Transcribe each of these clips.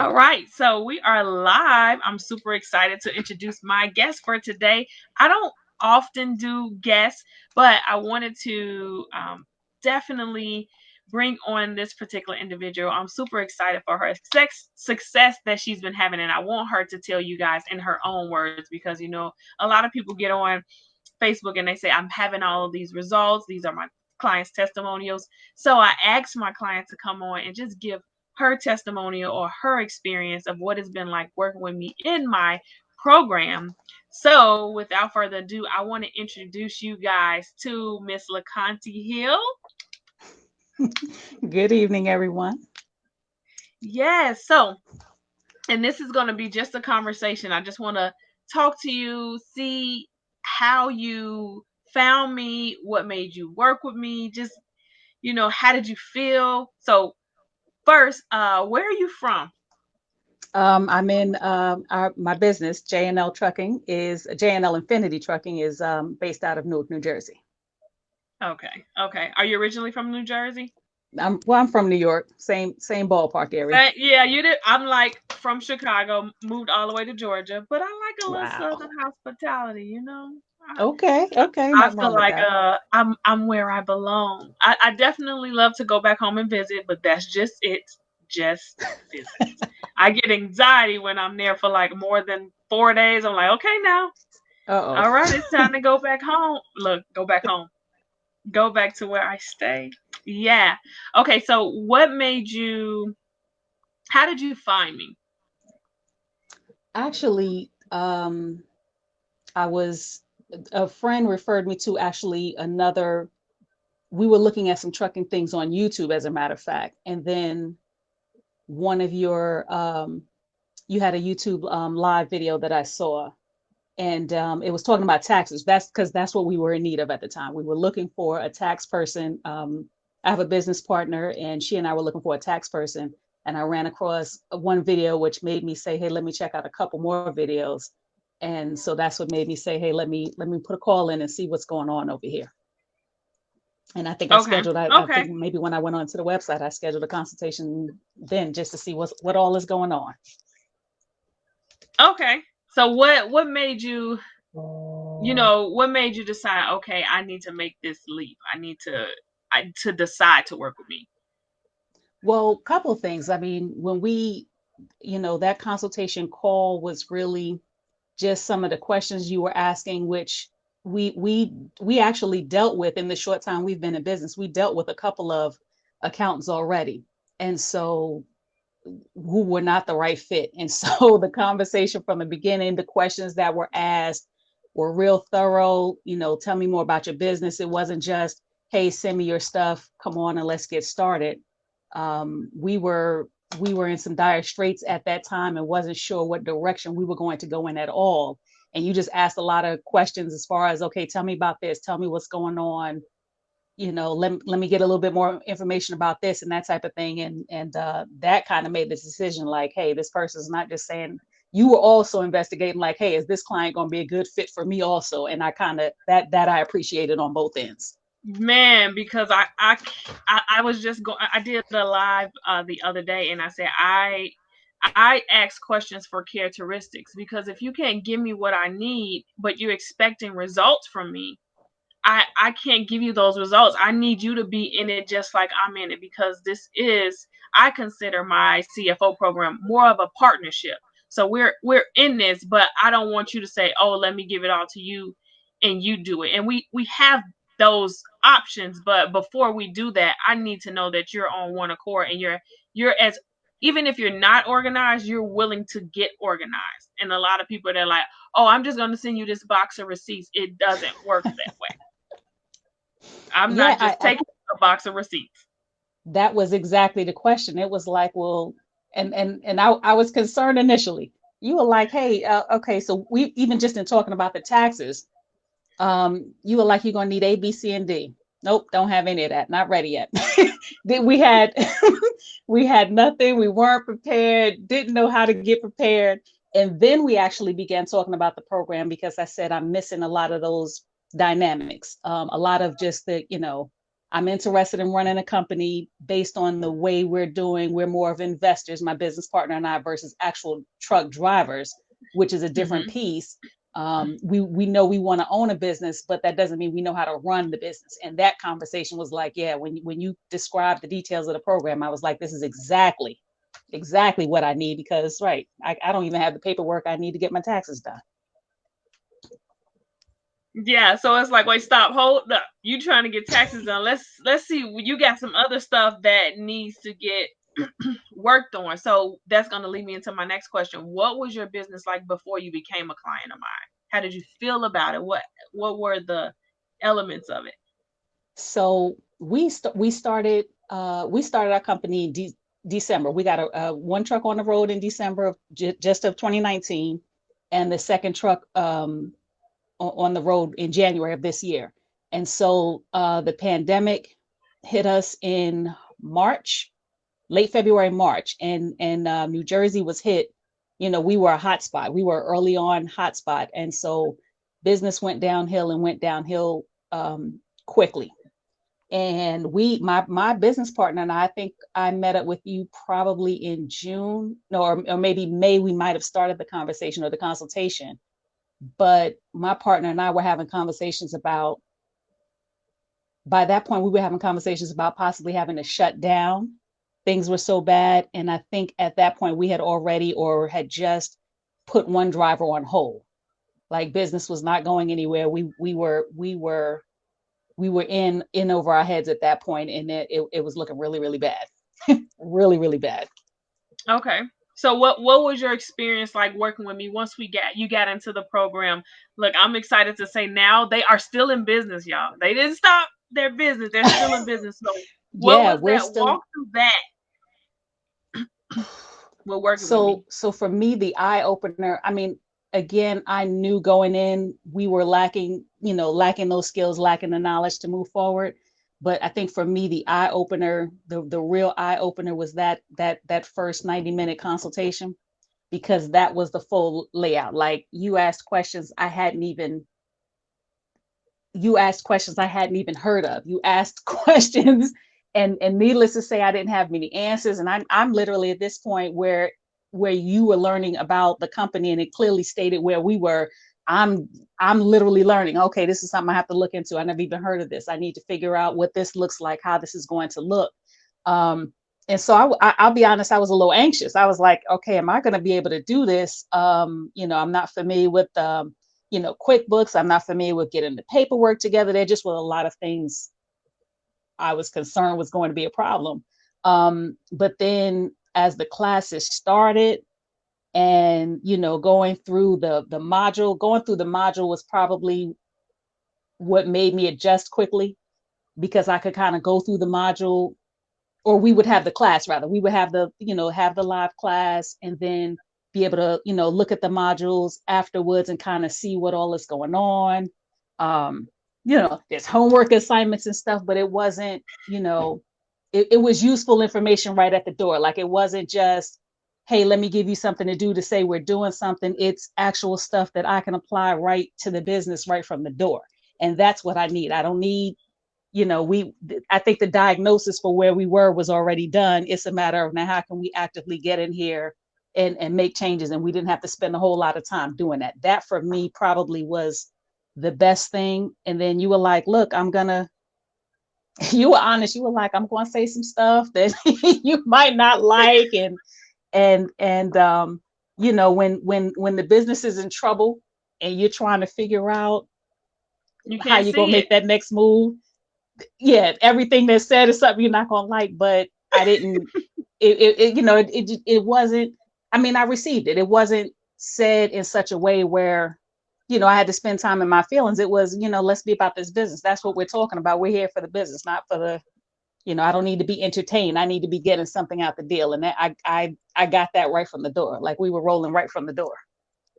All right, so we are live. I'm super excited to introduce my guest for today. I don't often do guests, but I wanted to definitely bring on this particular individual. I'm super excited for her success that she's been having, and I want her to tell you guys in her own words because a lot of people get on Facebook and they say, I'm having all of these results. These are my clients' testimonials. So I asked my client to come on and just give her testimonial or her experience of what it's been like working with me in my program. So without further ado, I want to introduce you guys to Miss LaConte Hill. Good evening, everyone. Yes. So, and this is going to be just a conversation. I just want to talk to you, see how you found me, what made you work with me, just how did you feel? So first, where are you from? I'm in my business, J&L Trucking is J&L Infinity Trucking is based out of Newark, New Jersey. Okay, okay. Are you originally from New Jersey? I'm from New York, same ballpark area. Yeah, you did. I'm like from Chicago, moved all the way to Georgia, but I like a little Wow. Southern hospitality. Okay, okay, I nothing feel wrong with like that. I'm where I belong. I definitely love to go back home and visit, but that's just it. Just visit. I get anxiety when I'm there for like more than 4 days. I'm like, okay, now, Uh-oh. all right, it's time to go back home. Look, go back home. Go back to where I stay. Yeah. Okay, so what made you how did you find me? Actually, I was a friend referred me to actually another. We were looking at some trucking things on YouTube, as a matter of fact, and then one of your you had a YouTube live video that I saw, and it was talking about taxes. That's because that's what we were in need of at the time. We were looking for a tax person. I have a business partner, and she and I were looking for a tax person. And I ran across one video, which made me say, "Hey, let me check out a couple more videos." And so that's what made me say, "Hey, let me put a call in and see what's going on over here." And I think I Okay. scheduled. I Okay. think maybe when I went onto the website, I scheduled a consultation then just to see what all is going on. Okay. So what made what made you decide, okay, I need to make this leap. I need to decide to work with me. Well, a couple of things. I mean, when that consultation call was really just some of the questions you were asking, which we actually dealt with in the short time we've been in business. We dealt with a couple of accountants already, and so who were not the right fit. And so the conversation from the beginning, the questions that were asked were real thorough. Tell me more about your business. It wasn't just, hey, send me your stuff, come on and let's get started. We were in some dire straits at that time and wasn't sure what direction we were going to go in at all. And you just asked a lot of questions as far as, okay, tell me about this, tell me what's going on, let me get a little bit more information about this and that type of thing. And that kind of made this decision like, hey, this person's not just saying. You were also investigating like, hey, is this client going to be a good fit for me also? And I kind of that I appreciated on both ends. Man, because I was just going. I did a live the other day, and I said I ask questions for characteristics because if you can't give me what I need, but you're expecting results from me, I can't give you those results. I need you to be in it just like I'm in it because I consider my CFO program more of a partnership. So we're in this, but I don't want you to say, "Oh, let me give it all to you and you do it." And we have those options, but before we do that, I need to know that you're on one accord and you're as even if you're not organized, you're willing to get organized. And a lot of people they're like, "Oh, I'm just going to send you this box of receipts." It doesn't work that way. I'm Yeah, not just taking a box of receipts. that was exactly the question. It was like, well, and I was concerned initially. You were like, hey, okay, so we even just in talking about the taxes, you were like, you're gonna need A, B, C, and D. Nope, don't have any of that. Not ready yet. we had we had nothing. We weren't prepared. Didn't know how to get prepared. And then we actually began talking about the program because I said I'm missing a lot of those dynamics. A lot of just the I'm interested in running a company based on the way we're doing. We're more of investors, my business partner and I, versus actual truck drivers, which is a different Mm-hmm. piece. We know we want to own a business, but that doesn't mean we know how to run the business. And that conversation was like, yeah, when you described the details of the program, I was like, this is exactly what I need, because right, I don't even have the paperwork I need to get my taxes done. Yeah, so it's like, wait, stop, hold up. You trying to get taxes done? Let's see. You got some other stuff that needs to get worked on. So that's going to lead me into my next question. What was your business like before you became a client of mine? How did you feel about it? What were the elements of it? So we started our company in December. We got a one truck on the road in December of just of 2019, and the second truck on the road in January of this year. And so the pandemic hit us in March, late February, March, and New Jersey was hit. You know, we were a hotspot. We were early on hotspot, and so business went downhill and went downhill quickly. And my business partner and I think I met up with you probably in June, no, or maybe May. We might have started the conversation or the consultation, but my partner and I were having conversations about, by that point, we were having conversations about possibly having to shut down. Things were so bad. And I think at that point we had already or had just put one driver on hold. Like business was not going anywhere. We were in over our heads at that point, and it was looking really, really bad. Really, really bad. Okay. So what was your experience like working with me once you got into the program? Look, I'm excited to say now they are still in business, y'all. They didn't stop their business. They're still in business. So what Yeah, was we're that? still. Walk through that with working with me. So for me, the eye opener, I mean, again, I knew going in we were lacking, lacking those skills, lacking the knowledge to move forward. But I think for me, the eye opener, the real eye opener was that first 90-minute consultation, because that was the full layout. Like you asked questions I hadn't even heard of. You asked questions, and needless to say, I didn't have many answers. And I'm literally at this point where you were learning about the company, and it clearly stated where we were. I'm literally learning. Okay, this is something I have to look into. I never even heard of this. I need to figure out what this looks like, how this is going to look. Um, and so I'll be honest, I was a little anxious. I was like, okay, am I going to be able to do this? I'm not familiar with QuickBooks. I'm not familiar with getting the paperwork together. There just were a lot of things I was concerned was going to be a problem. But then as the classes started, and going through the module was probably what made me adjust quickly, because I could kind of go through the module, or we would have the class rather. We would have the live class, and then be able to, look at the modules afterwards and kind of see what all is going on. Um, there's homework assignments and stuff, but it wasn't, it was useful information right at the door. Like it wasn't just, hey, let me give you something to do to say we're doing something. It's actual stuff that I can apply right to the business right from the door. And that's what I need. I don't need, I think the diagnosis for where we were was already done. It's a matter of now, how can we actively get in here and make changes? And we didn't have to spend a whole lot of time doing that. That for me probably was the best thing. And then you were like, look, you were honest. You were like, I'm going to say some stuff that you might not like. When the business is in trouble and you're trying to figure out You how can't you're going to see it. make that next move, yeah, everything that's said is something you're not gonna like. But I didn't. It wasn't. I mean, I received it. It wasn't said in such a way where, I had to spend time in my feelings. It was, let's be about this business. That's what we're talking about. We're here for the business, not for the. I don't need to be entertained. I need to be getting something out the deal, and that I got that right from the door. Like we were rolling right from the door.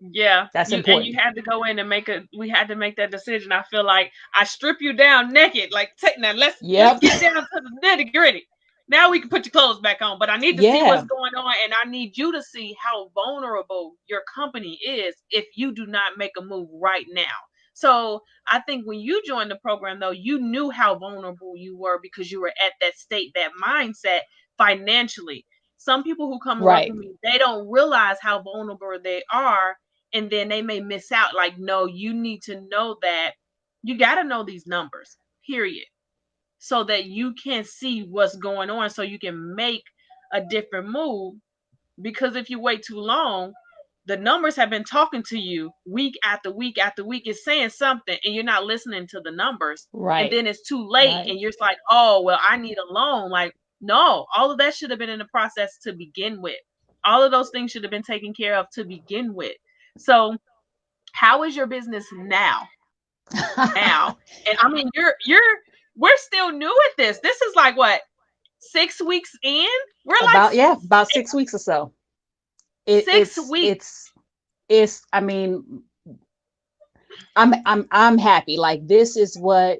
Yeah, That's you important. had to go in and we had to make that decision. I feel like I strip you down naked, like take now let's Yep. get down to the nitty gritty. Now we can put your clothes back on, but I need to see what's Yeah. going on, and I need you to see how vulnerable your company is if you do not make a move right now. So I think when you joined the program, though, you knew how vulnerable you were because you were at that state, that mindset financially. Some people who come and work Right. with me, they don't realize how vulnerable they are. And then they may miss out. Like, no, you need to know that you got to know these numbers, period, so that you can see what's going on so you can make a different move. Because if you wait too long, the numbers have been talking to you week after week after week. It's saying something and you're not listening to the numbers. And Right. then it's too late Right. and you're just like, oh, well, I need a loan. Like, no, all of that should have been in the process to begin with. All of those things should have been taken care of to begin with. So, how is your business now? Now, and I mean, we're still new at this. This is like what, 6 weeks in? We're like About, yeah, about 6 weeks or so. It, six it's weeks. it's it's I mean, I'm happy. Like, this is what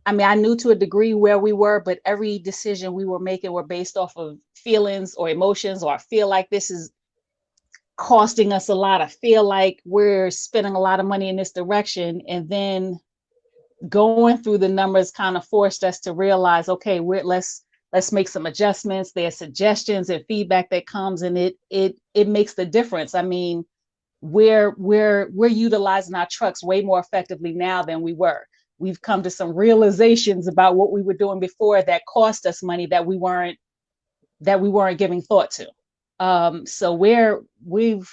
I mean, I knew to a degree where we were, but every decision we were making were based off of feelings or emotions, or I feel like this is costing us a lot. I feel like we're spending a lot of money in this direction. And then going through the numbers kind of forced us to realize, okay, let's make some adjustments. There's suggestions and feedback that comes, and it makes the difference. I mean, we're utilizing our trucks way more effectively now than we were. We've come to some realizations about what we were doing before that cost us money that we weren't giving thought to. So we've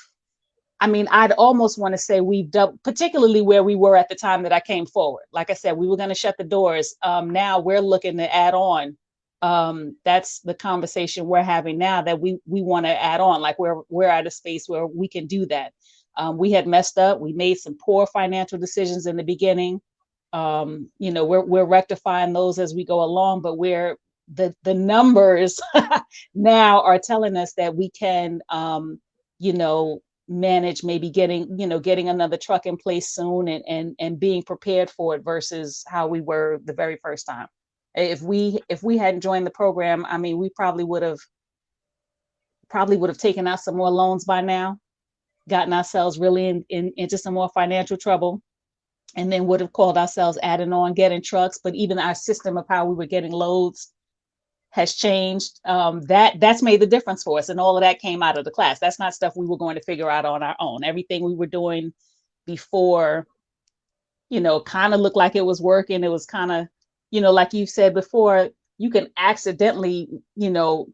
I mean, I'd almost want to say we've done, particularly where we were at the time that I came forward. Like I said, we were going to shut the doors. Now we're looking to add on. That's the conversation we're having now, that we want to add on. Like, we're at a space where we can do that. We had messed up. We made some poor financial decisions in the beginning. We're rectifying those as we go along, but the numbers now are telling us that we can, you know, manage maybe getting another truck in place soon, and being prepared for it versus how we were the very first time. If we hadn't joined the program, I mean, we probably would have taken out some more loans by now, gotten ourselves really into some more financial trouble, and then would have called ourselves adding on, getting trucks. But even our system of how we were getting loads has changed. That's made the difference for us, and all of that came out of the class. That's not stuff we were going to figure out on our own. Everything we were doing before, kind of looked like it was working. It was kind of, like you said before, you can accidentally,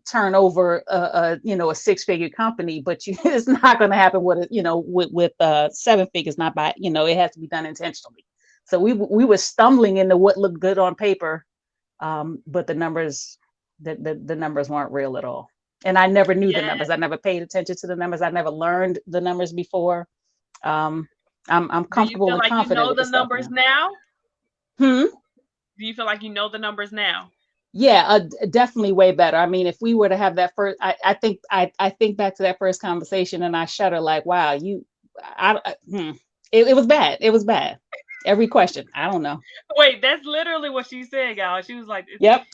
turn over a six-figure company, but it's not going to happen with with 7 figures. Not by, it has to be done intentionally. So we were stumbling into what looked good on paper, but the numbers the numbers weren't real at all. And I never knew the Yeah. numbers. I never paid attention to the numbers. I never learned the numbers before. Um, I'm Do you comfortable feel and like you confident know with the the stuff numbers now. now? Hmm. Do you feel like you know the numbers now? Yeah, definitely way better. I mean, if we were to have that first, I think back to that first conversation and I shudder, like, wow, it was bad. It was bad. Every question, I don't know. Wait, that's literally what she said, y'all. She was like, Yep.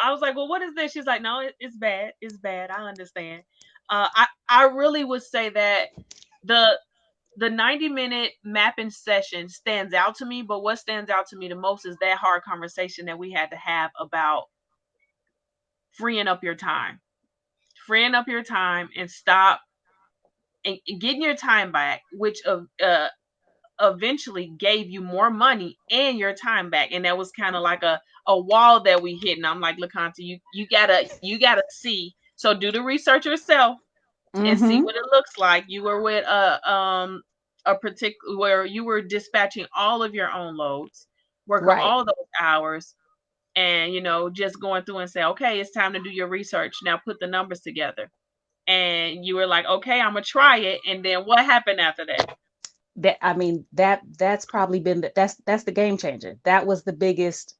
I was like, well, what is this? She's like, no, it's bad. It's bad. I understand. I really would say that the the 90-minute mapping session stands out to me, but what stands out to me the most is that hard conversation that we had to have about freeing up your time. Freeing up your time and stop and getting your time back, which eventually gave you more money and your time back. And that was kind of like a wall that we hit. And I'm like, LaConta, you gotta see. So do the research yourself and see Mm-hmm. what it looks like. You were with a particular where you were dispatching all of your own loads, working Right. all those hours, and just going through and say, okay, it's time to do your research. Now put the numbers together. And you were like, okay, I'm gonna try it. And then what happened after that? That I mean, that's probably been that's the game changer. That was the biggest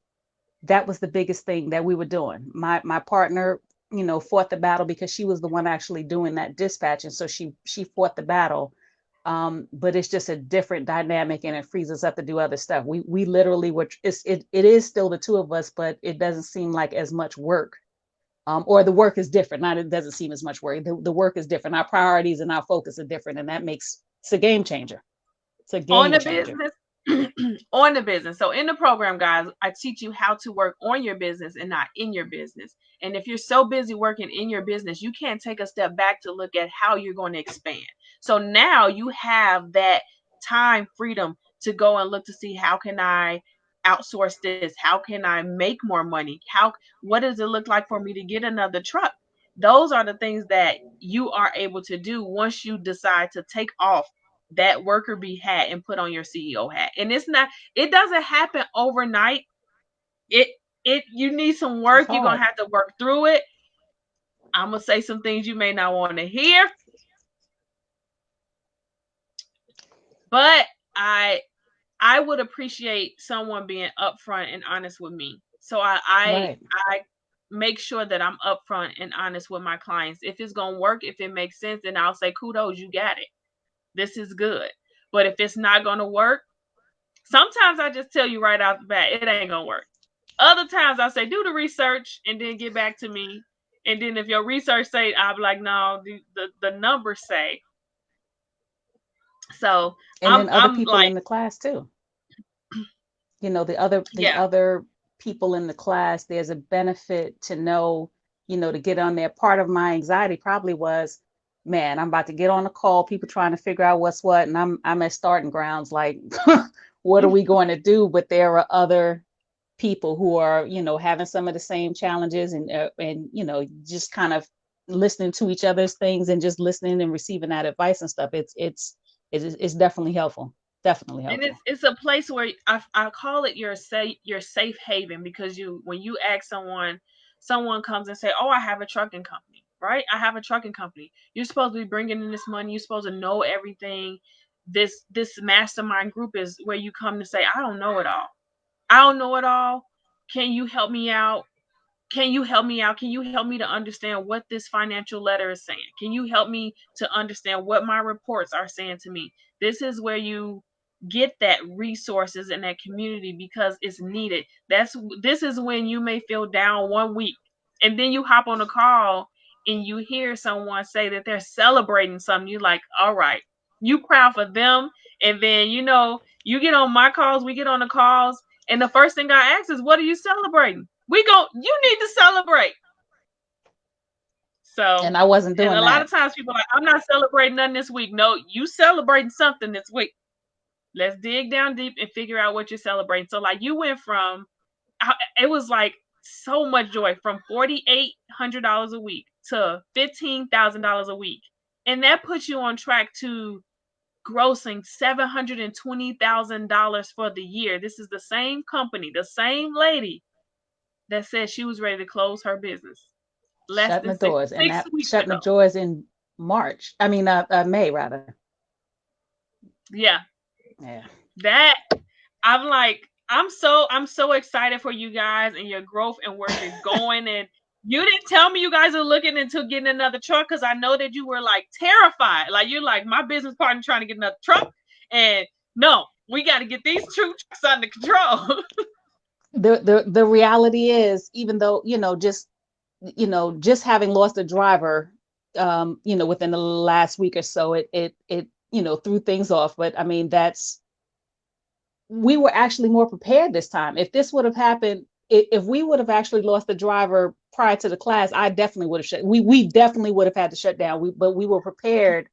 thing that we were doing. My partner, fought the battle because she was the one actually doing that dispatch, and so she fought the battle. But it's just a different dynamic, and it frees us up to do other stuff. We literally were. It is still the two of us, but it doesn't seem like as much work. Or the work is different. Not it doesn't seem as much work. The work is different. Our priorities and our focus are different, and that makes it's a game changer. It's a On game the changer. business. on the business. So in the program, guys, I teach you how to work on your business and not in your business. And if you're so busy working in your business, you can't take a step back to look at how you're going to expand. So now you have that time freedom to go and look to see, how can I outsource this? How can I make more money? What does it look like for me to get another truck? Those are the things that you are able to do once you decide to take off that worker bee hat and put on your CEO hat. And it doesn't happen overnight. It you need some It's work. You're gonna hard. have to work through it. I'm gonna say some things you may not want to hear, but I would appreciate someone being upfront and honest with me. So Right. I make sure that I'm upfront and honest with my clients. If it's gonna work, if it makes sense, then I'll say kudos, you got it. This is good. But if it's not gonna work, sometimes I just tell you right off the bat, it ain't gonna work. Other times I say, do the research and then get back to me. And then if your research say, I'll be like, no, the numbers say. So And then other I'm people like, in the class too. The yeah, other people in the class, there's a benefit to know, to get on there. Part of my anxiety probably was, man, I'm about to get on a call, people trying to figure out what's what, and I'm at starting grounds, like, what are we going to do? But there are other people who are, having some of the same challenges, and just kind of listening to each other's things and just listening and receiving that advice and stuff. It's definitely helpful. Definitely and helpful. it's a place where I call it your safe haven, because you when you ask someone comes and say, oh, I have a trucking company, right? I have a trucking company. You're supposed to be bringing in this money. You're supposed to know everything. This mastermind group is where you come to say, I don't know it all. I don't know it all. Can you help me out? Can you help me out? Can you help me to understand what this financial letter is saying? Can you help me to understand what my reports are saying to me? This is where you get that resources and that community, because it's needed. This is when you may feel down one week, and then you hop on a call and you hear someone say that they're celebrating something. You're like, all right, you proud for them. And then you get on my calls, we get on the calls, and the first thing I ask is, what are you celebrating? You need to celebrate. So, And I wasn't and doing a lot that. of times people are like, I'm not celebrating nothing this week. No, you celebrating something this week. Let's dig down deep and figure out what you're celebrating. So, like, you went from, it was like so much joy, from $4,800 a week to $15,000 a week. And that puts you on track to grossing $720,000 for the year. This is the same company, the same lady that said she was ready to close her business less Shutting than the six doors, and six that weeks shutting the ago. doors in March. I mean, May rather. Yeah, Yeah. that I'm like, I'm so excited for you guys and your growth and where you're going. And you didn't tell me you guys are looking into getting another truck, because I know that you were like terrified. Like, you're like, my business partner trying to get another truck, and no, we got to get these two trucks under control. The reality is, even though, just having lost a driver, within the last week or so, it threw things off. But I mean, we were actually more prepared this time. If this would have happened, if we would have actually lost the driver prior to the class, I definitely would have we definitely would have had to shut down. But we were prepared.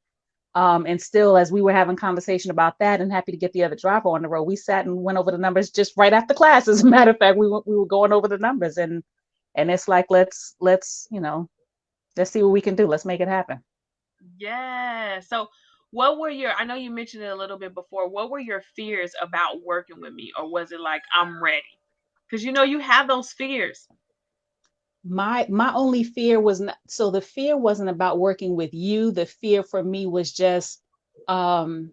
And still, as we were having conversation about that and happy to get the other driver on the road, we sat and went over the numbers just right after class. As a matter of fact, we were going over the numbers, and it's like, let's see what we can do. Let's make it happen. Yeah. So, what were I know you mentioned it a little bit before. What were your fears about working with me? Or was it like, I'm ready? Because you have those fears. My only fear was not, so the fear wasn't about working with you. The fear for me was just, um,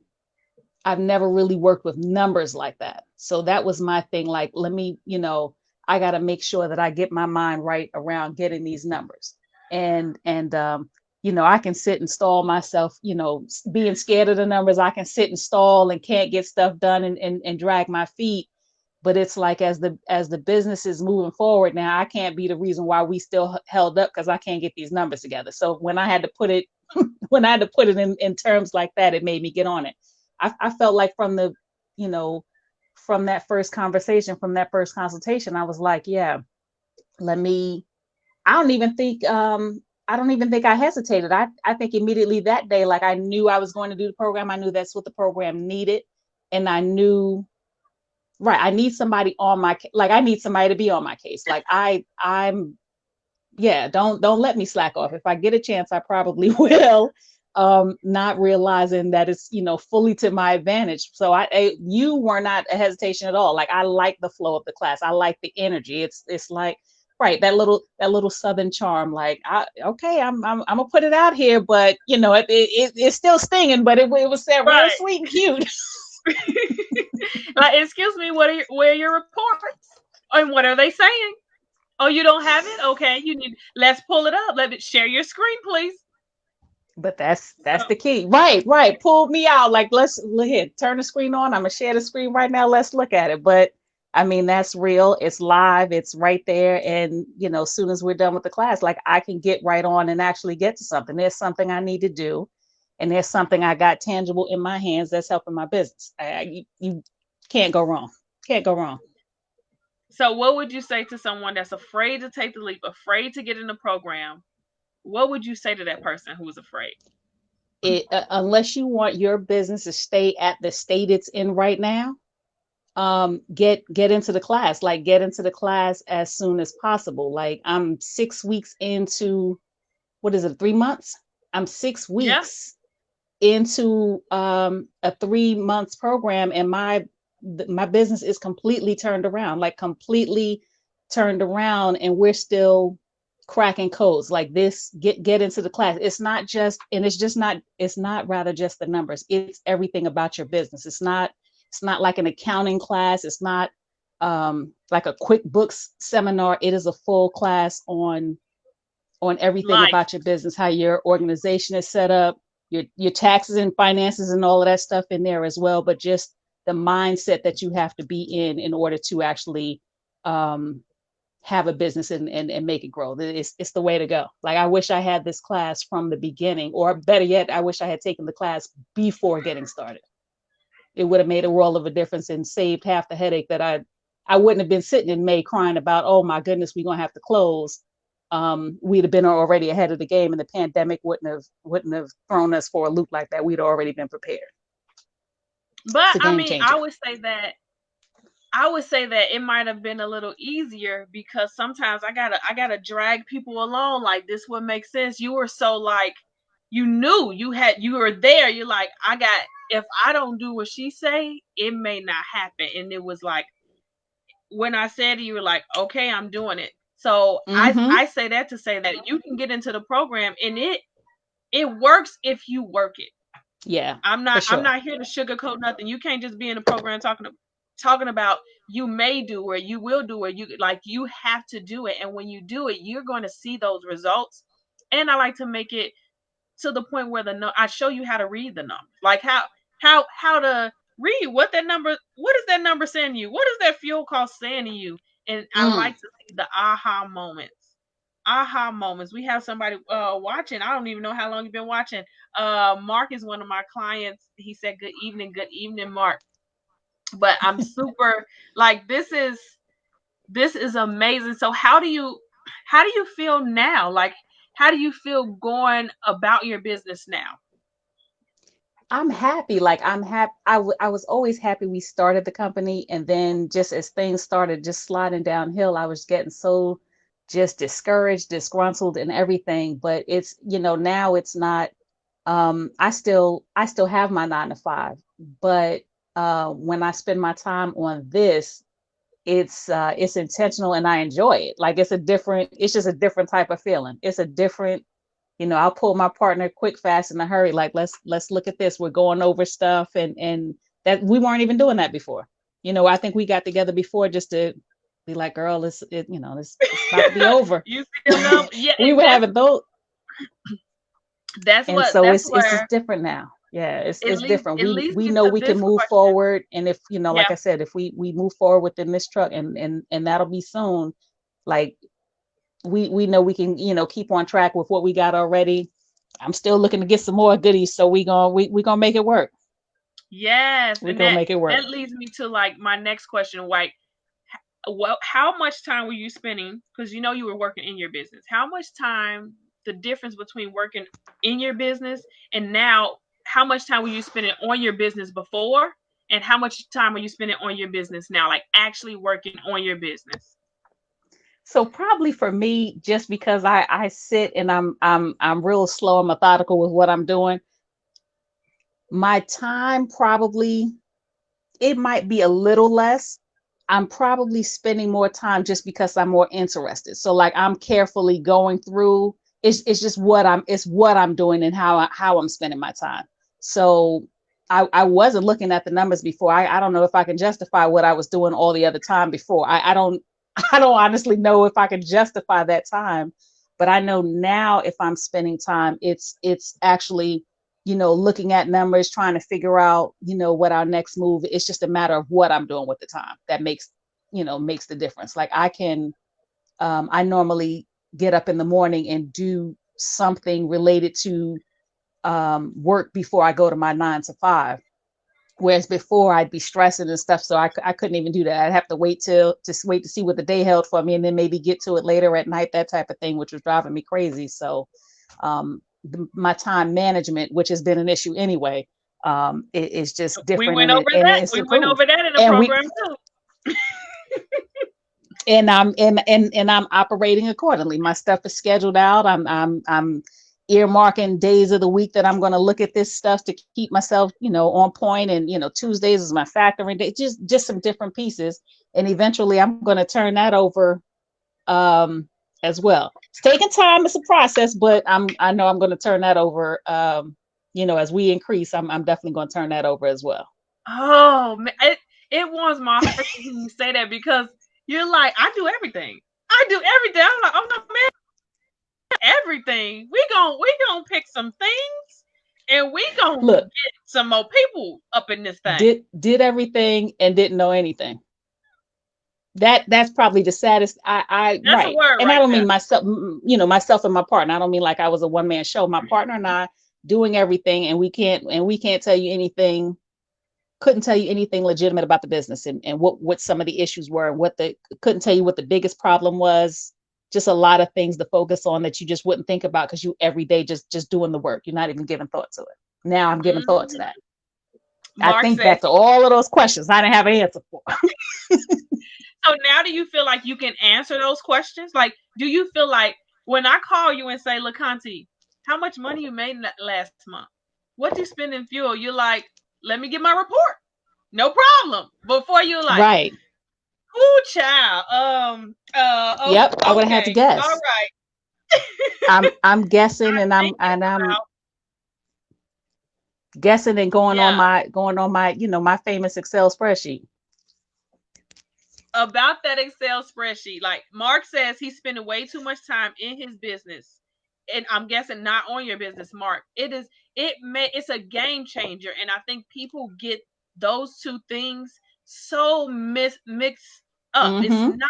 I've never really worked with numbers like that. So that was my thing. Like, let me, I got to make sure that I get my mind right around getting these numbers. And I can sit and stall myself, being scared of the numbers. I can sit and stall and can't get stuff done, and drag my feet. But it's like, as the business is moving forward now, I can't be the reason why we still held up, because I can't get these numbers together. So when I had to put it when I had to put it in terms like that, it made me get on it. I felt like from the, you know, from that first conversation, from that first consultation, I was like, yeah, let me, I don't even think, I don't even think I hesitated. I think immediately that day, like I knew I was going to do the program. I knew that's what the program needed. And I knew, right, I need somebody on my, like, I need somebody to be on my case. Like I'm, yeah, don't let me slack off. If I get a chance, I probably will. Not realizing that it's, fully to my advantage. So you were not a hesitation at all. Like I like the flow of the class. I like the energy. It's like, right, that little Southern charm. Like, okay, I'm gonna put it out here, but it's still stinging, but it was said real Right. sweet and cute. Like, excuse me, where are your reports? And what are they saying? Oh, you don't have it? Okay, let's pull it up. Let me share your screen, please. But that's So, the key. Right. Pull me out. Like, let's look here, turn the screen on. I'm gonna share the screen right now. Let's look at it. But I mean, that's real. It's live. It's right there. And as soon as we're done with the class, like I can get right on and actually get to something. There's something I need to do, and there's something I got tangible in my hands that's helping my business. You can't go wrong. Can't go wrong. so what would you say to someone that's afraid to take the leap, afraid to get in the program? What would you say to that person who is afraid? Unless you want your business to stay at the state it's in right now, get into the class. Like, get into the class as soon as possible. Like, I'm 6 weeks into, what is it, 3 months? I'm six Yeah, weeks into a 3 months program, and my business is completely turned around, like completely turned around, and we're still cracking codes like this. Get into the class. It's not just, and it's not rather just the numbers. It's everything about your business. It's not like an accounting class. It's not like a QuickBooks seminar. It is a full class on everything life. about your business, how your organization is set up, your taxes and finances and all of that stuff in there as well, but just the mindset that you have to be in order to actually um, have a business and make it grow. It's the way to go. Like, I wish I had this class from the beginning, or better yet, I wish I had taken the class before getting started. It would have made a world of a difference and saved half the headache that I wouldn't have been sitting in May crying about, oh my goodness, we're gonna have to close. We'd have been already ahead of the game, and the pandemic wouldn't have thrown us for a loop like that. We'd already been prepared. It's But a I game mean, changer. I would say that it might have been a little easier because sometimes I gotta drag people along. Like, this would make sense. You were so like, you knew you were there. You're like, if I don't do what she say, it may not happen. And it was like, when I said it, you were like, okay, I'm doing it. So I Mm-hmm. I say that to say that you can get into the program, and it works if you work it. Yeah, I'm for not I'm sure. not here to sugarcoat nothing. You can't just be in the program talking about you may do or you will do or you have to do it. And when you do it, you're going to see those results. And I like to make it to the point where I show you how to read the numbers. Like how to read what is that number saying to you? What is that fuel cost saying to you? And I Mm. like to see the aha moments. Aha moments. We have somebody watching. I don't even know how long you've been watching. Mark is one of my clients. He said good evening, Mark. But I'm super like this is amazing. So how do you feel now? Like, how do you feel going about your business now? I'm happy. Like, I'm happy. I was always happy we started the company, and then just as things started just sliding downhill, I was getting so just discouraged, disgruntled, and everything. But it's, now it's not. I still have my 9 to 5, but when I spend my time on this, it's intentional and I enjoy it. Like, it's just a different type of feeling. It's a different, I'll pull my partner quick, fast, in a hurry. Like, let's look at this. We're going over stuff, and that we weren't even doing that before. I think we got together before just to be like, girl, it's about to be over. You see the number? Yeah, We and were having those, that's and what so that's it's just where different now. Yeah, it's it it's leads different. it we leads we me know to we can this move question. forward, and if, like Yeah. I said, if we move forward within this truck, and that'll be soon. Like, we know we can, keep on track with what we got already. I'm still looking to get some more goodies, so we gonna make it work. Yes, We're and gonna that make it work. that leads me to like my next question, like, well, how much time were you spending? Because you know you were working in your business. How much time? The difference between working in your business and now, how much time were you spending on your business before, and how much time are you spending on your business now? Like actually working on your business. So probably for me, just because I sit and I'm real slow and methodical with what I'm doing, my time probably, it might be a little less. I'm probably spending more time just because I'm more interested. So like I'm carefully going through, it's just what I'm doing and how I'm spending my time. So I wasn't looking at the numbers before. I don't know if I can justify what I was doing all the other time before. I don't I don't honestly know if I can justify that time, but I know now if I'm spending time, it's actually, looking at numbers, trying to figure out, what our next move. It's just a matter of what I'm doing with the time that makes the difference. Like I normally get up in the morning and do something related to work before I go to my 9 to 5. Whereas before I'd be stressing and stuff, so I couldn't even do that. I'd have to wait to see what the day held for me, and then maybe get to it later at night, that type of thing, which was driving me crazy. So my time management, which has been an issue anyway, is just We different, went and over that. it's We went improved. over that in the And we program too. and I'm operating accordingly. My stuff is scheduled out. I'm earmarking days of the week that I'm going to look at this stuff to keep myself, on point. And Tuesdays is my factoring day. Just some different pieces, and eventually I'm going to turn that over as well. It's taking time. It's a process, but I know I'm going to turn that over. As we increase, I'm definitely going to turn that over as well. Oh man, it warms my heart to hear you say that, because you're like, I do everything. I do everything. I'm like, oh no, man, everything. We gonna pick some things, and we gonna Look, get some more people up in this thing. did everything and didn't know anything. That's probably the saddest. I That's a right. word And I right don't there. mean myself, myself and my partner. I don't mean like I was a one man show. My partner and I doing everything, and we can't tell you anything, couldn't tell you anything legitimate about the business, and what some of the issues were, and couldn't tell you what the biggest problem was. Just a lot of things to focus on that you just wouldn't think about, because you every day just doing the work. You're not even giving thought to it. Now I'm giving thought to Mhm. that. I Mark think says, back to all of those questions I didn't have an answer for. so now do you feel like you can answer those questions? Like, do you feel like when I call you and say, LaConti, how much money you made last month? What you spend in fuel? You're like, let me get my report. No problem. Before you're like, Right. ooh, child. Yep, I would have had to Okay. All guess. right. I'm guessing, and Thank you, I'm Ralph. guessing and Yeah. going on my my famous Excel spreadsheet. About that Excel spreadsheet, like Mark says, he's spending way too much time in his business, and I'm guessing not on your business, Mark. It's a game changer, and I think people get those two things so mixed up. It's Mm-hmm. not,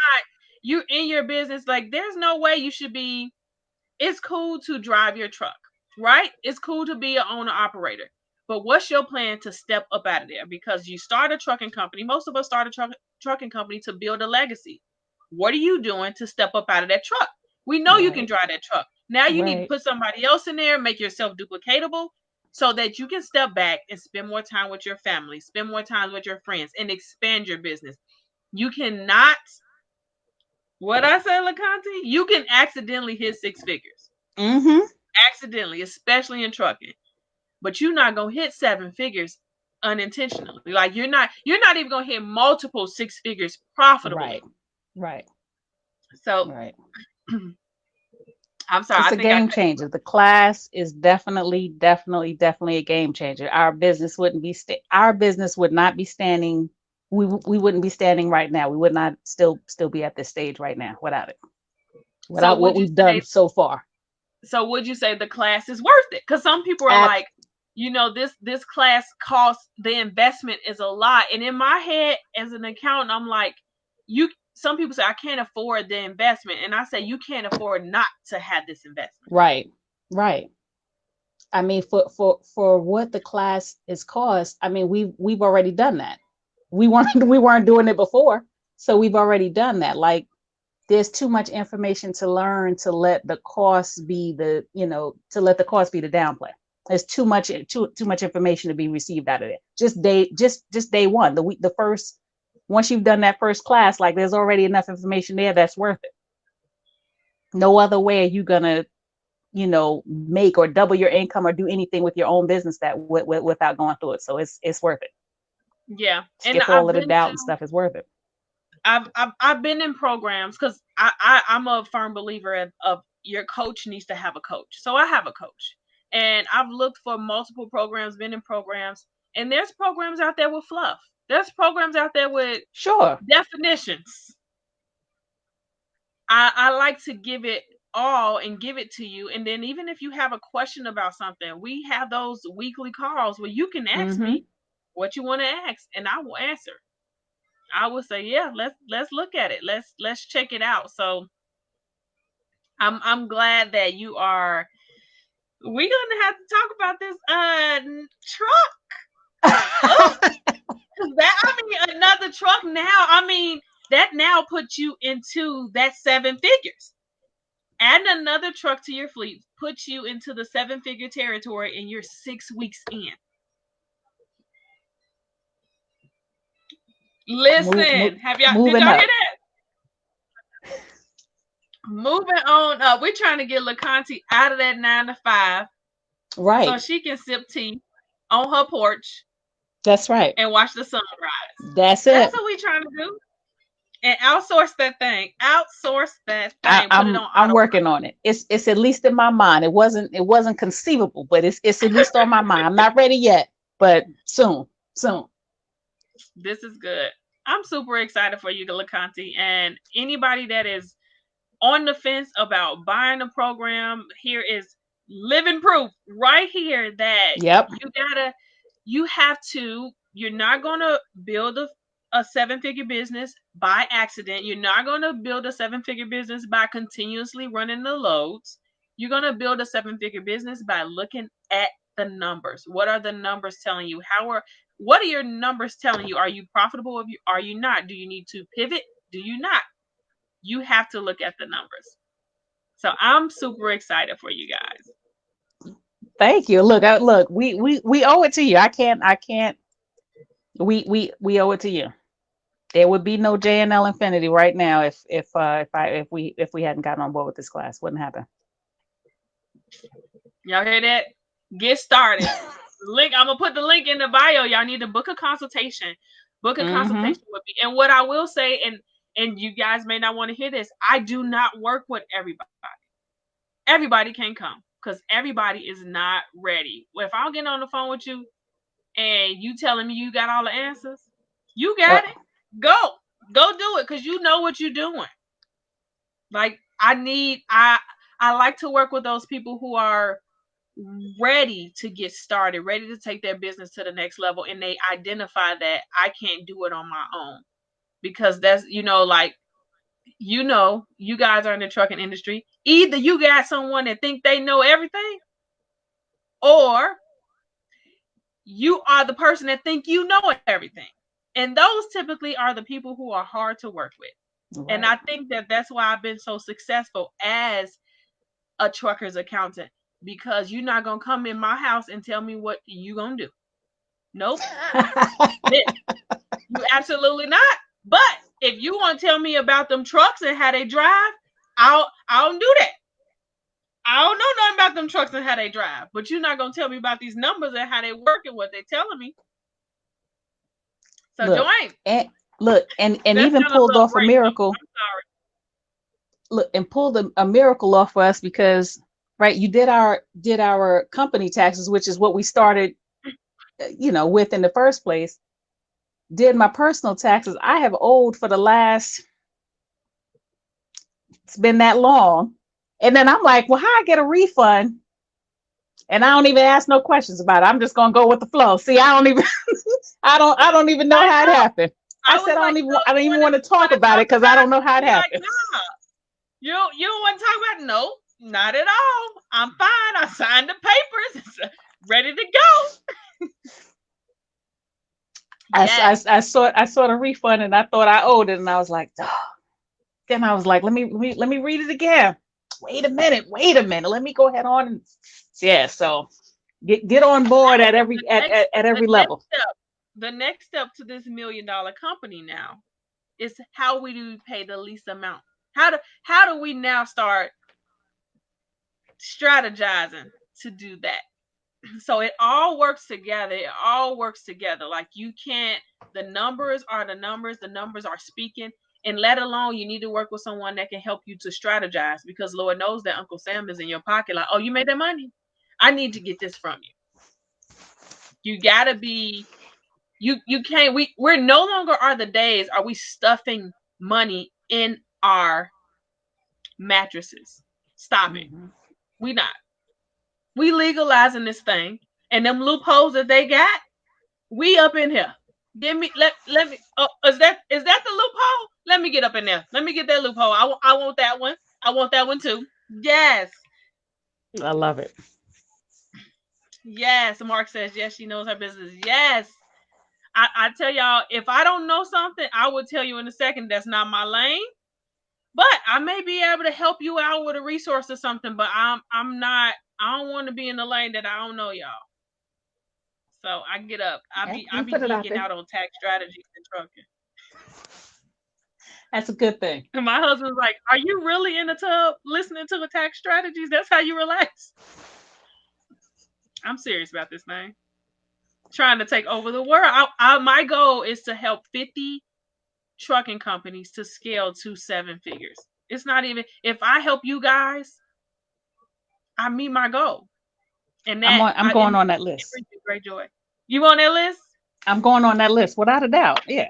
you in your business, like there's no way you should be. It's cool to drive your truck, right? It's cool to be an owner operator. But what's your plan to step up out of there? Because you start a trucking company. Most of us start a trucking company to build a legacy. What are you doing to step up out of that truck? We know you can Right. drive that truck. Now you need to Right. put somebody else in there, make yourself duplicatable, so that you can step back and spend more time with your family, spend more time with your friends, and expand your business. You cannot, what I say, LaConte, you can accidentally hit 6 figures, Mm-hmm. accidentally, especially in trucking. But you're not gonna hit 7 figures unintentionally. Like you're not even gonna hit multiple 6 figures Right. profitably. Right. So Right. I'm sorry, I It's a think I game cut you. changer. The class is definitely a game changer. Our business would not be standing. We wouldn't be standing right now. We would not still be at this stage right now without it. So Without what would you we've done say so far. would you say the class is worth it? Because some people are At like, this class costs, the investment is a lot. And in my head as an accountant, I'm like, you some people say I can't afford the investment. And I say you can't afford not to have this investment. right. Right. I mean, for what the class is cost, I mean, we've already done that. We weren't doing it before, so we've already done that. Like, there's too much information to learn to let the cost be the downplay. There's too much information to be received out of it. Just day one, the first, once you've done that first class, like, there's already enough information there that's worth it. No other way are you gonna make or double your income or do anything with your own business that without going through it. So it's worth it. Yeah, and Skip all of the doubt and stuff. It's worth it. I've been in programs because I'm a firm believer of your coach needs to have a coach. So I have a coach, and I've looked for multiple programs, been in programs, and there's programs out there with fluff. There's programs out there with Sure. definitions. I like to give it all and give it to you, and then even if you have a question about something, we have those weekly calls where you can ask Mm-hmm. me what you want to ask, and I will answer. I would say, yeah, let's look at it. Let's check it out. So I'm glad that you are. We're gonna have to talk about this truck. Oh, that, I mean, another truck now. I mean, that now puts you into that 7 figures. Adding another truck to your fleet puts you into the 7-figure territory, and you're 6 weeks in. Listen, have y'all? Did Moving y'all hear up. that? Moving on up. We're trying to get LaConte out of that 9 to 5 so Right. she can sip tea on her porch That's right. and watch the sunrise. That's That's it. what we're trying to do. And outsource that thing. Outsource that thing. Put it on I'm auto. working on it. It's at least in my mind. It wasn't conceivable, but it's at least on my mind. I'm not ready yet, but soon. This is good. I'm super excited for you, LaConte. And anybody that is on the fence about buying a program, here is living proof right here that Yep. you're not going to build a 7-figure business by accident. You're not going to build a 7-figure business by continuously running the loads. You're going to build a 7-figure business by looking at the numbers. What are the numbers telling you? What are your numbers telling you? Are you profitable? Are you not? Do you need to pivot? Do you not? You have to look at the numbers. So I'm super excited for you guys. Thank you. Look. We owe it to you. I can't. We owe it to you. There would be no JNL Infinity right now if we hadn't gotten on board with this class. Wouldn't happen. Y'all hear that? Get started. Link. I'm gonna put the link in the bio. Y'all need to book a consultation. Book a consultation with me. And what I will say, and you guys may not want to hear this, I do not work with everybody. Everybody can't come because everybody is not ready. If I'll get on the phone with you and you telling me you got all the answers, you got it. Go do it because you know what you're doing. Like, I like to work with those people who are ready to get started, ready to take their business to the next level, and they identify that I can't do it on my own. Because that's, like, you guys are in the trucking industry. Either you got someone that think they know everything, or you are the person that think you know everything. And those typically are the people who are hard to work with. Right. And I think that's why I've been so successful as a trucker's accountant, because you're not going to come in my house and tell me what you're going to do. Nope. You absolutely not. But if you want to tell me about them trucks and how they drive, I'll do that. I don't know nothing about them trucks and how they drive, but you're not going to tell me about these numbers and how they work and what they're telling me. So join. And even pulled off a miracle. I'm sorry. Look, and pulled a miracle off for us because, right, you did our company taxes, which is what we started, with in the first place. Did my personal taxes. I have owed for the last, it's been that long. And then I'm like, well, how I get a refund? And I don't even ask no questions about it. I'm just gonna go with the flow. See, I don't even I don't even know how it happened. I said I don't even want to talk about it because I don't know how it happened. Nah. You don't want to talk about it? No, not at all. I'm fine. I signed the papers. Yes. I saw the refund and I thought I owed it, and I was like, oh. Then I was like, let me read it again. Wait a minute. Let me go ahead on and yeah. So get on board Hey, at at the every next level. step, the next step to this $1 million company now is how we do pay the least amount. How do we now start strategizing to do that? So it all works together. It all works together. Like you can't, the numbers are the numbers are speaking. And let alone you need to work with someone that can help you to strategize because Lord knows that Uncle Sam is in your pocket. Like, oh, you made that money. I need to get this from you. You gotta be you can't we're no longer are the days are we stuffing money in our mattresses. Stop it. Hmm. We not. We legalizing this thing and them loopholes that they got. We up in here. Give me let me. Oh, is that the loophole? Let me get up in there. Let me get that loophole. I want that one. I want that one too. Yes, I love it. yes. Mark says yes. She knows her business. Yes. I tell y'all, if I don't know something, I will tell you in a second. That's not my lane. But I may be able to help you out with a resource or something. But I'm not. I don't want to be in the lane that I don't know, y'all. So I get up. Yeah, I you be put it out geeking there. out on tax strategies and trucking. That's a good thing. And my husband's like, "Are you really in the tub listening to the tax strategies? That's how you relax." I'm serious about this thing. Trying to take over the world. My goal is to help 50 trucking companies to scale to 7 figures. It's not even if I help you guys, I meet my goal, and I'm it going on that list. brings me great joy. You on that list? I'm going on that list without a doubt. Yeah.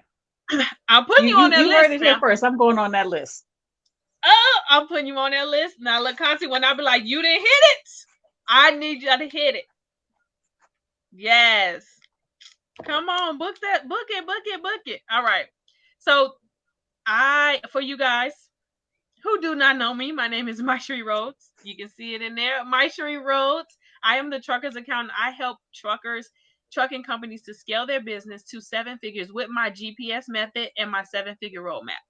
I'm putting you on that You heard list it here now. first. I'm going on that list. Oh, I'm putting you on that list now. Look, Conti, when I be like, you didn't hit it, I need you to hit it. Yes. Come on, book that, book it, book it, book it. All right. So for you guys who do not know me, my name is Maishree Rhodes. You can see it in there. Maishree Rhodes. I am the truckers accountant. I help trucking companies to scale their business to 7 figures with my GPS method and my 7 figure roadmap.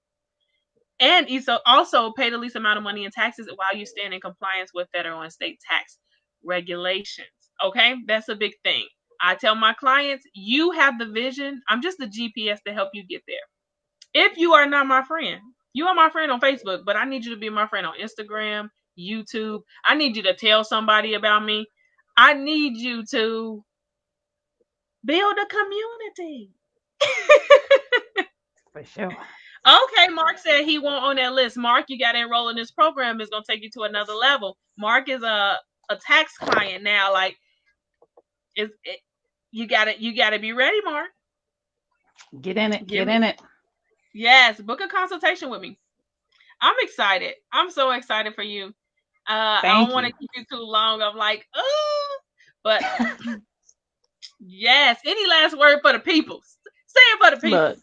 And also pay the least amount of money in taxes while you stand in compliance with federal and state tax regulations. Okay, that's a big thing. I tell my clients, you have the vision. I'm just the GPS to help you get there. If you are not my friend, you are my friend on Facebook, but I need you to be my friend on Instagram, YouTube. I need you to tell somebody about me. I need you to build a community. For sure. Okay, Mark said he won't on that list. Mark, you got to enroll in this program. It's going to take you to another level. Mark is a tax client now. Like, you got to be ready, Mark. Get in it. Give Get me in it. yes, book a consultation with me. I'm excited. I'm so excited for you. I don't Thank want to you. keep you too long. I'm like, oh, but yes. Any last word for the people? Say it for the people. Look,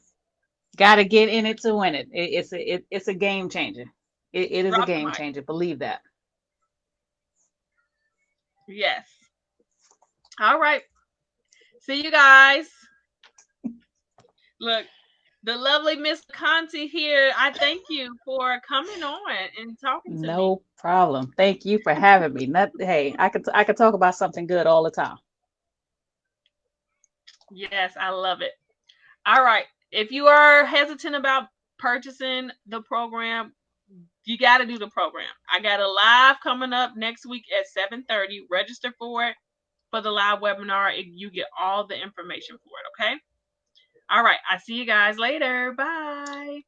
got to get in it to win it. It's a game changer. It is a Drop the game mic. changer. Believe that. Yes. All right. See you guys. Look, the lovely Miss Conti here. I thank you for coming on and talking to me. No problem. Thank you for having me. Not, hey, I could talk about something good all the time. Yes, I love it. All right. If you are hesitant about purchasing the program, you got to do the program. I got a live coming up next week at 7:30. Register for it for the live webinar. You get all the information for it. Okay. All right. I see you guys later. Bye.